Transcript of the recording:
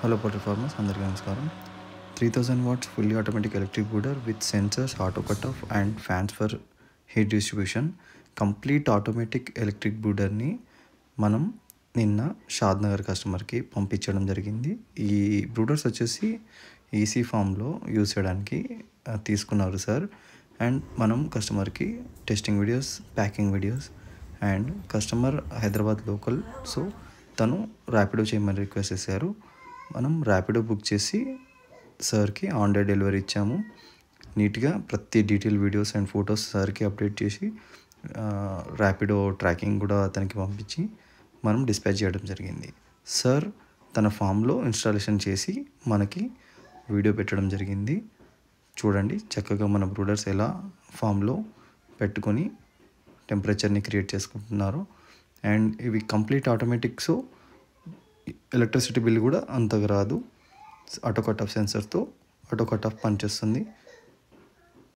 Hello poultry farmers, అందరికీ నమస్కారం. 3000 watts fully automatic electric brooder with sensors, auto cutoff and fans for heat distribution. Complete automatic electric బ్రూడర్ని మనం నిన్న షాద్నగర్ కస్టమర్కి పంపించడం జరిగింది. ఈ బ్రూడర్స్ వచ్చేసి ఈసీ ఫామ్లో యూజ్ చేయడానికి తీసుకున్నారు సార్. అండ్ మనం కస్టమర్కి testing videos, packing videos, and customer Hyderabad local, so తను ర్యాపిడో చేయమని రిక్వెస్ట్ చేశారు. మనం ర్యాపిడో బుక్ చేసి సార్కి ఆన్ డే డెలివరీ ఇచ్చాము. నీట్గా ప్రతి డీటెయిల్ వీడియోస్ అండ్ ఫొటోస్ సార్కి అప్డేట్ చేసి ర్యాపిడో ట్రాకింగ్ కూడా అతనికి పంపించి మనం డిస్పాచ్ చేయడం జరిగింది. సార్ తన ఫామ్లో ఇన్స్టాలేషన్ చేసి మనకి వీడియో పెట్టడం జరిగింది. చూడండి చక్కగా మన బ్రూడర్స్ ఎలా ఫామ్లో పెట్టుకొని టెంపరేచర్ని క్రియేట్ చేసుకుంటున్నారు. అండ్ ఇవి complete automatic, so electricity bill కూడా అంతగా రాదు. ఆటో కట్ ఆఫ్ సెన్సర్తో ఆటో కట్ ఆఫ్ పనిచేస్తుంది.